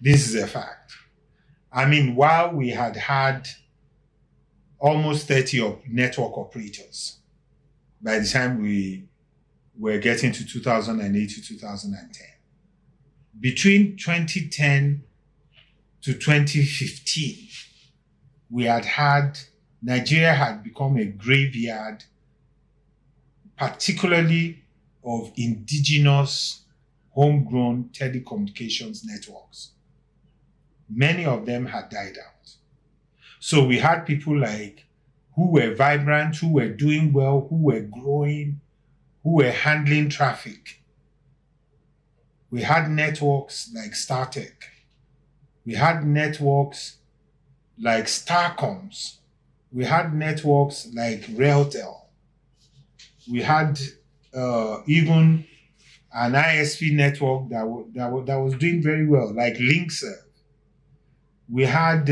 This is a fact. I mean, while we had almost 30 network operators by the time we were getting to 2008 to 2010, between 2010 to 2015, Nigeria had become a graveyard, particularly of indigenous, homegrown telecommunications networks. Many of them had died out. So we had people who were vibrant, who were doing well, who were growing, who were handling traffic. We had networks like StarTech. We had networks like Starcoms. We had networks like Railtel. We had even an ISP network that was doing very well, like LinkServe. We had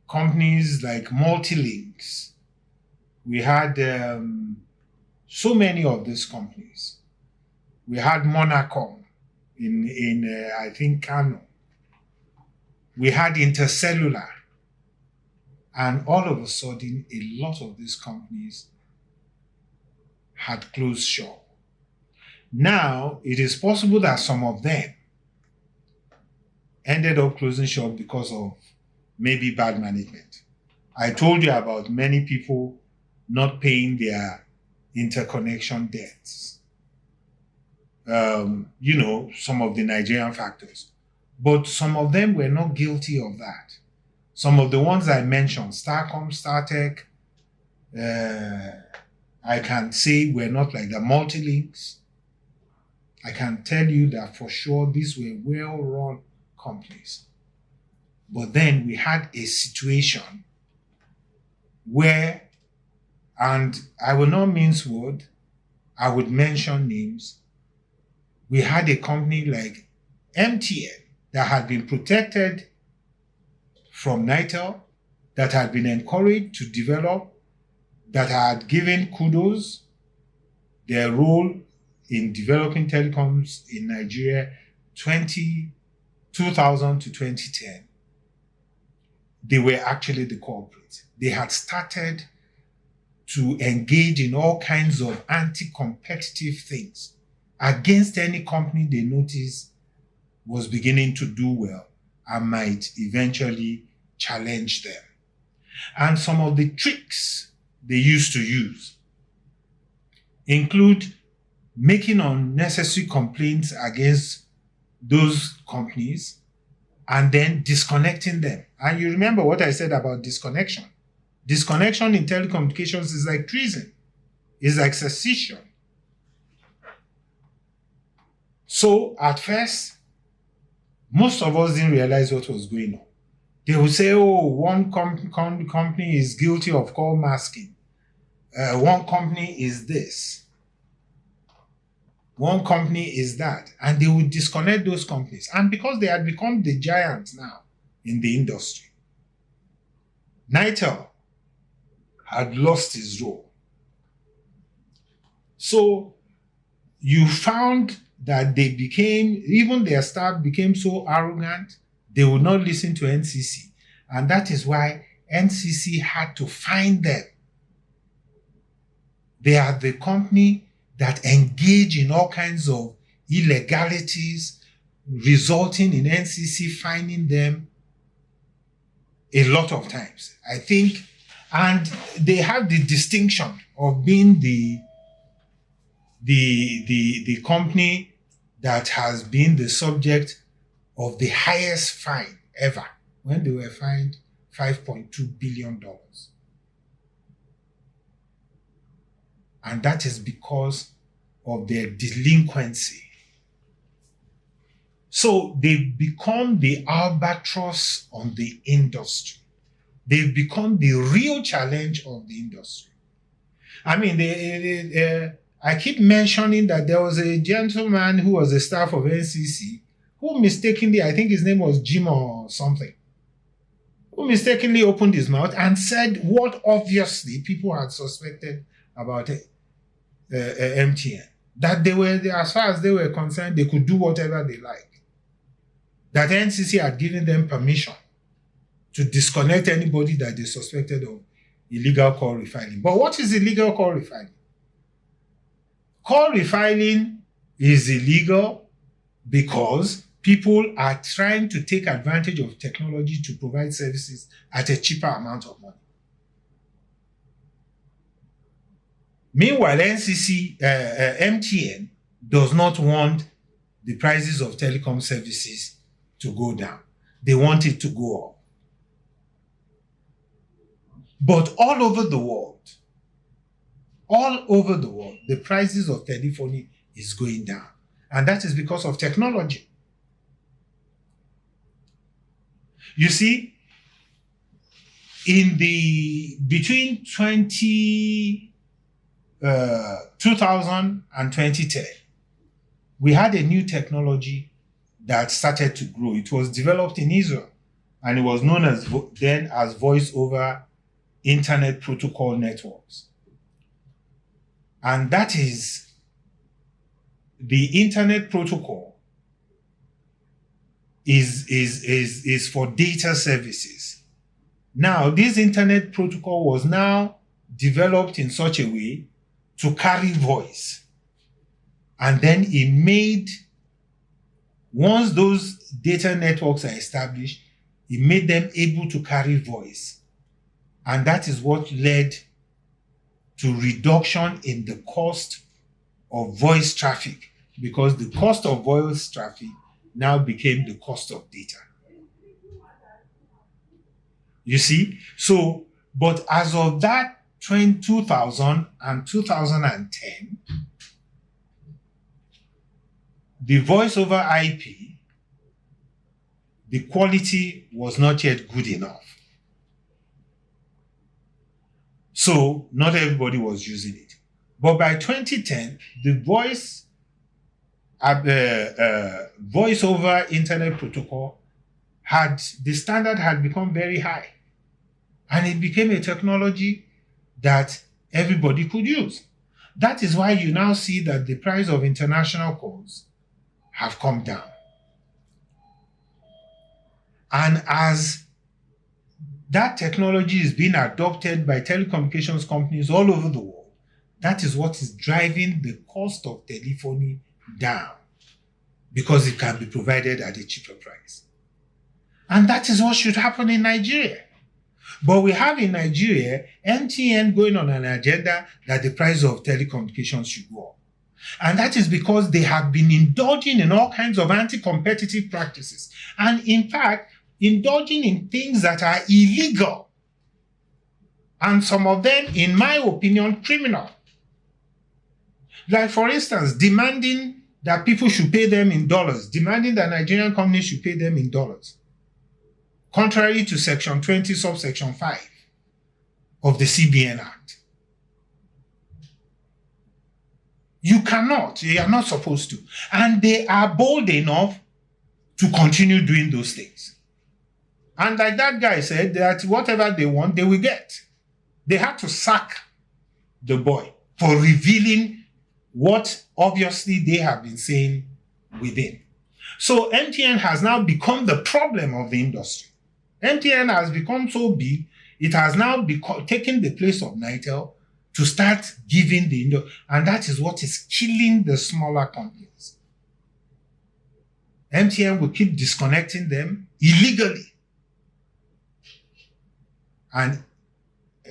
companies like Multilinks. We had so many of these companies. We had Monacom in I think Kano. We had Intercellular. And all of a sudden, a lot of these companies had closed shop. Now, it is possible that some of them ended up closing shop because of maybe bad management. I told you about many people not paying their interconnection debts. Some of the Nigerian factors. But some of them were not guilty of that. Some of the ones I mentioned, Starcom, StarTech, I can say were not like the Multilinks. I can tell you that for sure these were well-run companies. But then we had a situation where, and I will not mince word, I would mention names. We had a company like MTN that had been protected from NITEL, that had been encouraged to develop, that had given kudos their role in developing telecoms in Nigeria 2000 to 2010. They were actually the culprits. They had started to engage in all kinds of anti-competitive things against any company they noticed was beginning to do well and might eventually challenge them. And some of the tricks they used to use include making unnecessary complaints against those companies and then disconnecting them. And you remember what I said about disconnection. Disconnection in telecommunications is like treason. It's like secession. So at first, most of us didn't realize what was going on. They would say, one company is guilty of call masking. One company is this. One company is that. And they would disconnect those companies. And because they had become the giants now in the industry, NITEL had lost his role. So you found that even their staff became so arrogant, they would not listen to NCC. And that is why NCC had to find them. They are the company that engage in all kinds of illegalities, resulting in NCC finding them a lot of times. I think, and they have the distinction of being the company that has been the subject of the highest fine ever, when they were fined $5.2 billion. And that is because of their delinquency. So they've become the albatross on the industry. They've become the real challenge of the industry. I mean, I keep mentioning that there was a gentleman who was a staff of NCC who mistakenly, I think his name was Jim or something, who mistakenly opened his mouth and said what obviously people had suspected about MTN. That they were, as far as they were concerned, they could do whatever they like. that NCC had given them permission to disconnect anybody that they suspected of illegal call refiling. But what is illegal call refiling? Call refiling is illegal because people are trying to take advantage of technology to provide services at a cheaper amount of money. Meanwhile, MTN does not want the prices of telecom services to go down. They want it to go up. But all over the world, the prices of telephony is going down. And that is because of technology. You see, between 2000 and 2010, we had a new technology that started to grow. It was developed in Israel, and it was known as voice over internet protocol networks. And that is the internet protocol is for data services. Now, this internet protocol was now developed in such a way to carry voice. And then it made, once those data networks are established, it made them able to carry voice. And that is what led to reduction in the cost of voice traffic, because the cost of voice traffic now became the cost of data. You see? So, but as of that 2000 and 2010, the voice over IP, the quality was not yet good enough. So not everybody was using it. But by 2010, the voice over internet protocol the standard had become very high. And it became a technology that everybody could use. That is why you now see that the price of international calls have come down. And as that technology is being adopted by telecommunications companies all over the world, that is what is driving the cost of telephony down, because it can be provided at a cheaper price. And that is what should happen in Nigeria. But we have in Nigeria MTN going on an agenda that the price of telecommunications should go up. And that is because they have been indulging in all kinds of anti-competitive practices. And in fact, indulging in things that are illegal. And some of them, in my opinion, criminal. Like, for instance, demanding that people should pay them in dollars, demanding that Nigerian companies should pay them in dollars, contrary to Section 20, subsection 5 of the CBN Act. You are not supposed to. And they are bold enough to continue doing those things. And like that guy said, that whatever they want, they will get. They had to sack the boy for revealing what obviously they have been saying within. So MTN has now become the problem of the industry. MTN has become so big, it has now taken the place of Nitel to start giving the industry, and that is what is killing the smaller companies. MTN will keep disconnecting them illegally. And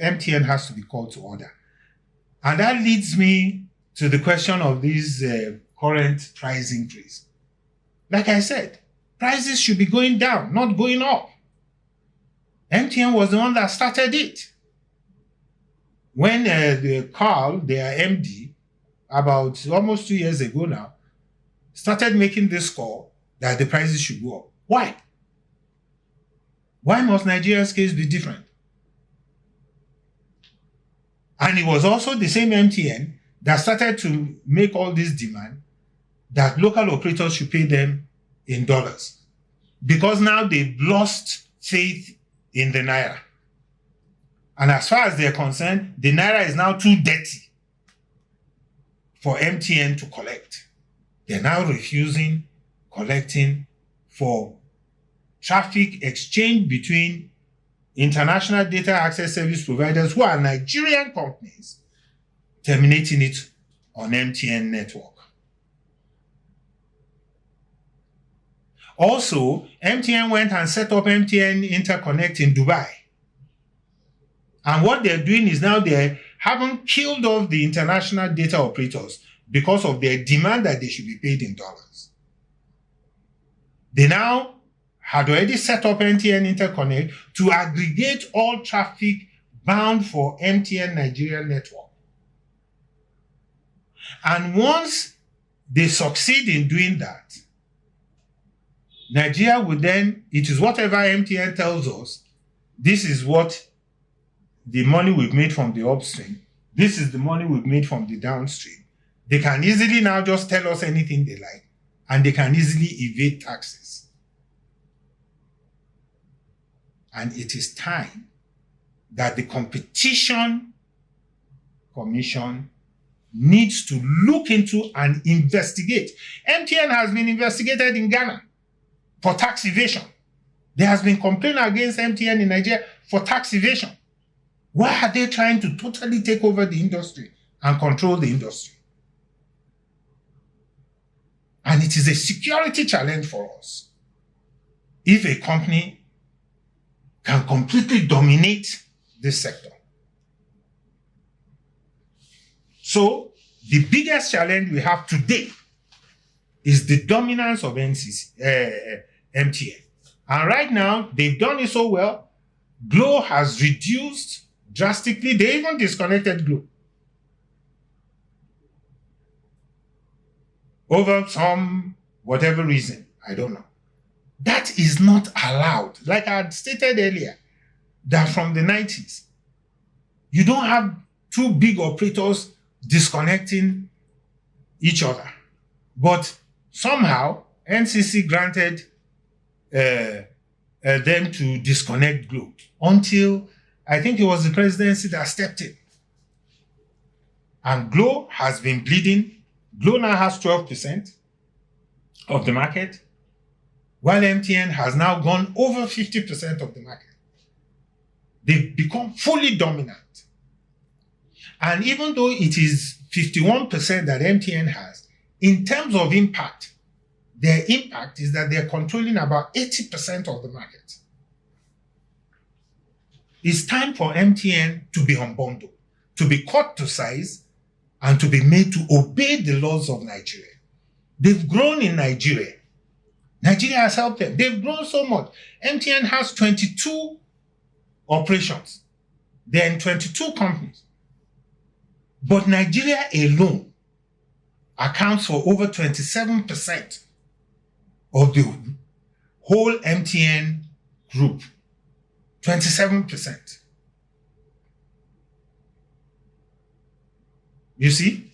MTN has to be called to order. And that leads me to the question of this current price increase. Like I said, prices should be going down, not going up. MTN was the one that started it. When Carl, their MD, about almost 2 years ago now, started making this call that the prices should go up. Why? Why must Nigeria's case be different? And it was also the same MTN that started to make all this demand that local operators should pay them in dollars. Because now they've lost faith in the Naira. And as far as they're concerned, the Naira is now too dirty for MTN to collect. They're now refusing collecting for traffic exchange between international data access service providers who are Nigerian companies, terminating it on MTN network. Also, MTN went and set up MTN Interconnect in Dubai. And what they're doing is now they haven't killed off the international data operators because of their demand that they should be paid in dollars. They now had already set up MTN Interconnect to aggregate all traffic bound for MTN Nigeria network. And once they succeed in doing that, Nigeria would then, it is whatever MTN tells us, this is what the money we've made from the upstream, this is the money we've made from the downstream. They can easily now just tell us anything they like, and they can easily evade taxes. And it is time that the Competition Commission needs to look into and investigate. MTN has been investigated in Ghana for tax evasion. There has been complaint against MTN in Nigeria for tax evasion. Why are they trying to totally take over the industry and control the industry? And it is a security challenge for us if a company can completely dominate this sector. So, the biggest challenge we have today is the dominance of MTN. And right now, they've done it so well. Glo has reduced drastically. They even disconnected Glo over some whatever reason. I don't know. That is not allowed. Like I had stated earlier, that from the 90s, you don't have two big operators disconnecting each other. But somehow, NCC granted them to disconnect Glo until I think it was the presidency that stepped in. And Glo has been bleeding. Glo now has 12% of the market, while MTN has now gone over 50% of the market. They've become fully dominant. And even though it is 51% that MTN has, in terms of impact, their impact is that they're controlling about 80% of the market. It's time for MTN to be unbundled, to be cut to size, and to be made to obey the laws of Nigeria. They've grown in Nigeria. Nigeria has helped them. They've grown so much. MTN has 22 operations. They're in 22 companies. But Nigeria alone accounts for over 27% of the whole MTN group. 27%. You see?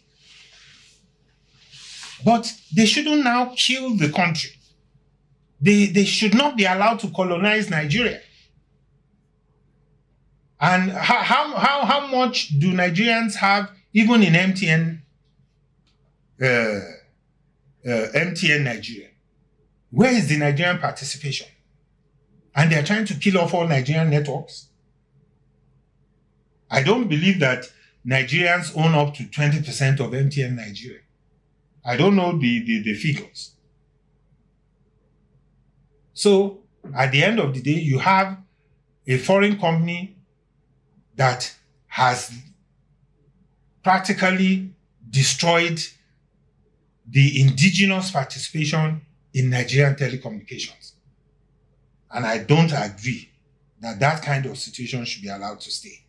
But they shouldn't now kill the country. They should not be allowed to colonize Nigeria. And how much do Nigerians have even in MTN Nigeria? Where is the Nigerian participation? And they're trying to kill off all Nigerian networks. I don't believe that Nigerians own up to 20% of MTN Nigeria. I don't know the figures. So, at the end of the day, you have a foreign company that has practically destroyed the indigenous participation in Nigerian telecommunications. And I don't agree that that kind of situation should be allowed to stay.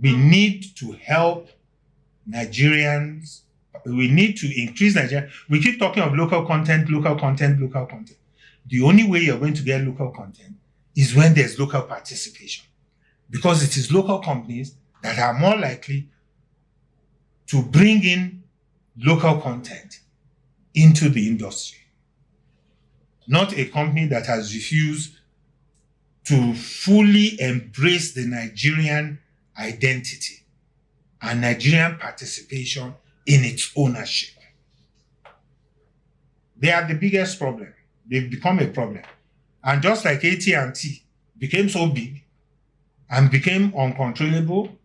We need to help Nigerians. We need to increase Nigeria. We keep talking of local content, local content, local content. The only way you're going to get local content is when there's local participation. Because it is local companies that are more likely to bring in local content into the industry. Not a company that has refused to fully embrace the Nigerian identity and Nigerian participation in its ownership. They are the biggest problem. they've become a problem. And just like AT&T became so big and became uncontrollable,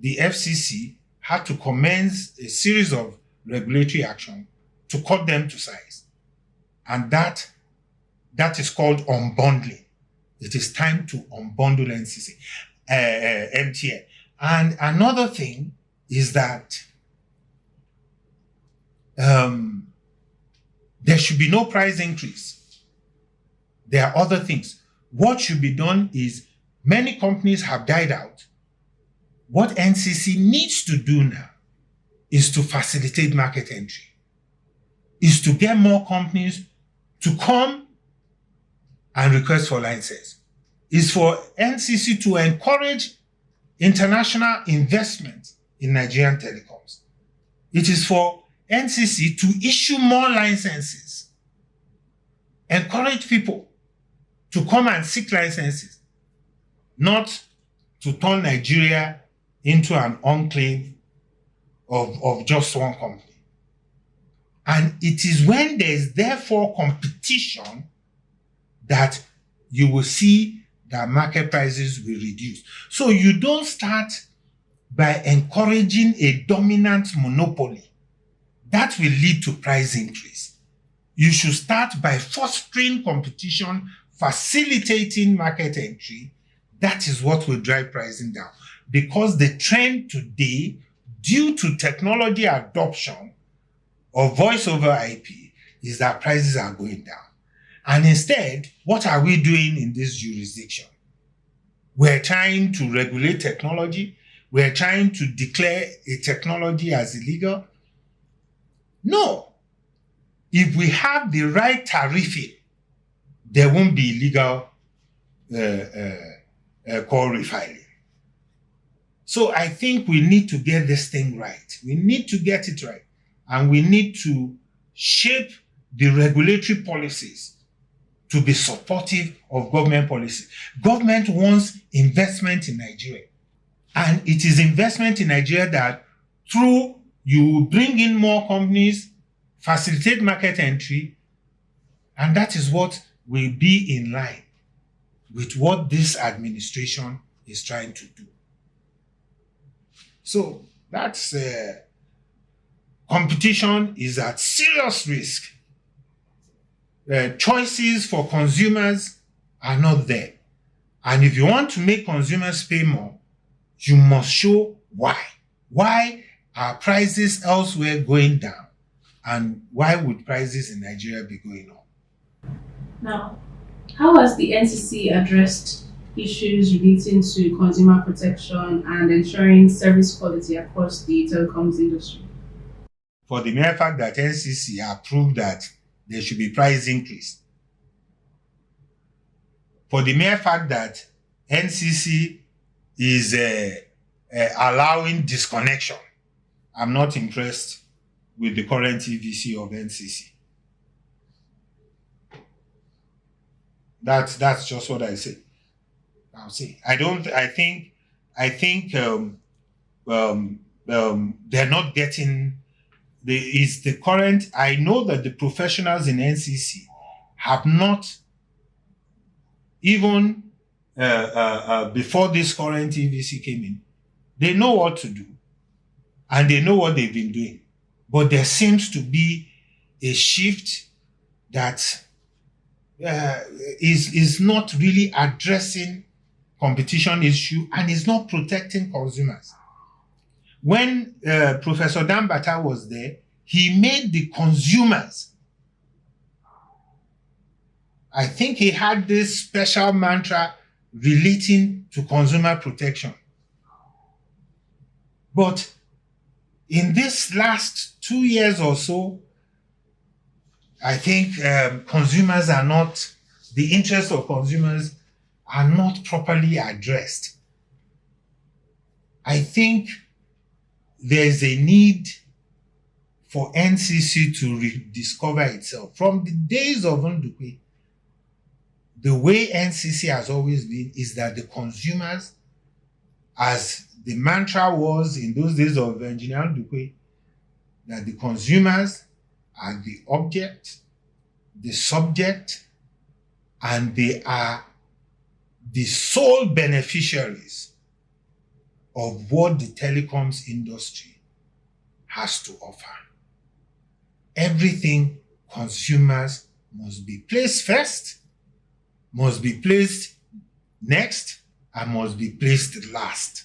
the FCC had to commence a series of regulatory action to cut them to size. And that is called unbundling. It is time to unbundle MTN. And another thing is that there should be no price increase. There are other things. What should be done is, many companies have died out. What NCC needs to do now is to facilitate market entry, is to get more companies to come and request for license, is for NCC to encourage international investment in Nigerian telecoms. It is for NCC to issue more licenses, encourage people to come and seek licenses, not to turn Nigeria into an enclave of just one company. And it is when there is therefore competition that you will see that market prices will reduce. So you don't start by encouraging a dominant monopoly. That will lead to price increase. You should start by fostering competition, facilitating market entry. That is what will drive pricing down. Because the trend today, due to technology adoption of voice over IP, is that prices are going down. And instead, what are we doing in this jurisdiction? We're trying to regulate technology. We're trying to declare a technology as illegal. No. If we have the right tariffing, there won't be illegal call refiling. So I think we need to get this thing right. We need to get it right. And we need to shape the regulatory policies to be supportive of government policy. Government wants investment in Nigeria. And it is investment in Nigeria that through you bring in more companies, facilitate market entry, and that is what will be in line with what this administration is trying to do. So that's competition is at serious risk. Choices for consumers are not there. And if you want to make consumers pay more, you must show why. Why are prices elsewhere going down? And why would prices in Nigeria be going up? Now, how has the NCC addressed issues relating to consumer protection and ensuring service quality across the telecoms industry? For the mere fact that NCC approved that there should be price increase, for the mere fact that NCC is allowing disconnection, I'm not impressed with the current EVC of NCC. That's just what I say. I'll say. I think they're not getting the current. I know that the professionals in NCC have not even before this current EVC came in. They know what to do, and they know what they've been doing. But there seems to be a shift that is not really addressing competition issue and is not protecting consumers. When Professor Dambata was there, he made the consumers, I think he had this special mantra relating to consumer protection. But in this last 2 years or so, I think consumers are not, the interests of consumers are not properly addressed. I think there's a need for NCC to rediscover itself. From the days of Ndukwe, the way NCC has always been is that the consumers, as the mantra was in those days of Engineer Ndukwe, that the consumers are the object the subject and they are the sole beneficiaries of what the telecoms industry has to offer. Everything consumers must be placed first, must be placed next, and must be placed last.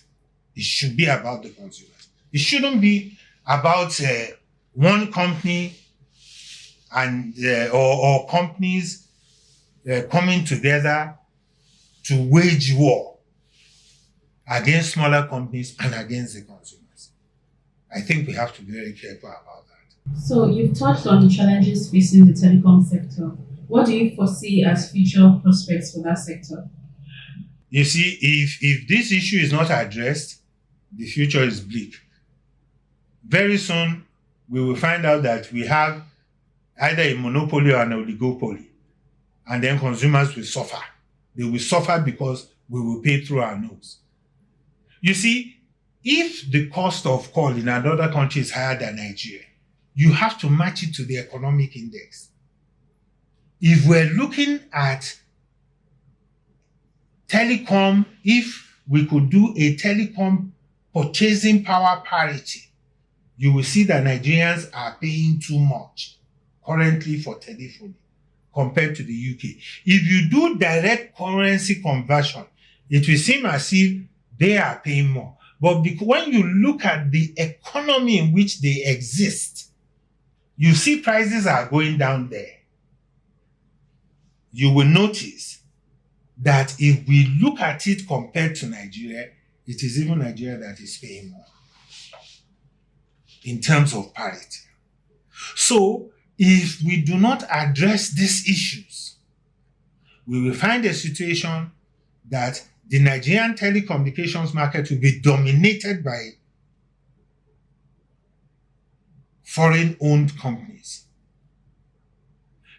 It should be about the consumers. It shouldn't be about one company and or companies coming together to wage war against smaller companies and against the consumers. I think we have to be very careful about that. So you've touched on the challenges facing the telecom sector. What do you foresee as future prospects for that sector? You see, if this issue is not addressed, the future is bleak. Very soon, we will find out that we have either a monopoly or an oligopoly, and then consumers will suffer. They will suffer because we will pay through our nose. You see, if the cost of call in another country is higher than Nigeria, you have to match it to the economic index. If we're looking at telecom, if we could do a telecom purchasing power parity, you will see that Nigerians are paying too much currently for telephony compared to the UK. If you do direct currency conversion, it will seem as if they are paying more. But when you look at the economy in which they exist, you see prices are going down there. You will notice that if we look at it compared to Nigeria, it is even Nigeria that is paying more in terms of parity. So, if we do not address these issues, we will find a situation that the Nigerian telecommunications market will be dominated by foreign-owned companies.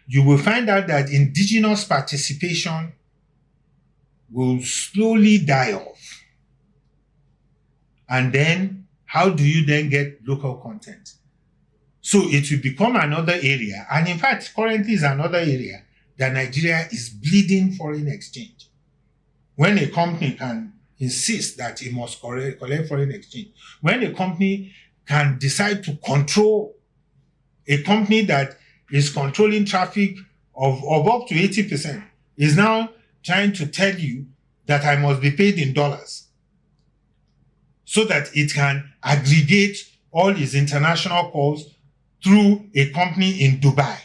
You will find out that indigenous participation will slowly die off. And then, how do you then get local content? So it will become another area, and in fact, currently is another area that Nigeria is bleeding foreign exchange. When a company can insist that it must collect foreign exchange, when a company can decide to control, a company that is controlling traffic of up to 80% is now trying to tell you that I must be paid in dollars so that it can aggregate all its international calls through a company in Dubai,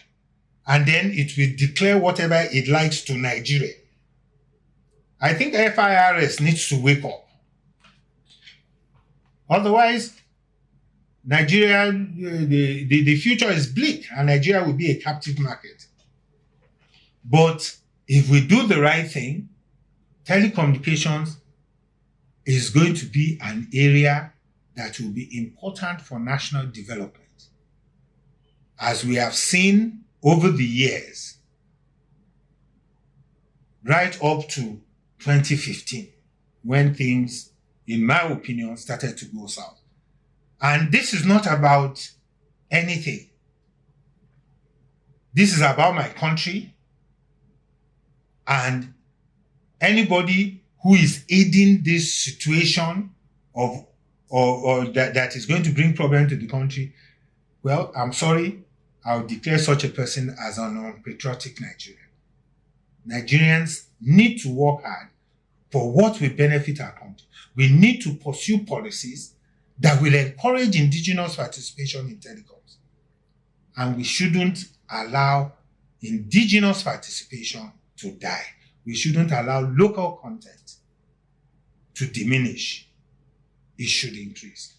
and then it will declare whatever it likes to Nigeria. I think FIRS needs to wake up. Otherwise, Nigeria, the future is bleak, and Nigeria will be a captive market. But if we do the right thing, telecommunications is going to be an area that will be important for national development. As we have seen over the years, right up to 2015, when things, in my opinion, started to go south. And this is not about anything. This is about my country, and anybody who is aiding this situation of or that is going to bring problem to the country, well, I'm sorry, I'll declare such a person as an unpatriotic Nigerian. Nigerians need to work hard for what will benefit our country. We need to pursue policies that will encourage indigenous participation in telecoms. And we shouldn't allow indigenous participation to die. We shouldn't allow local content to diminish. It should increase.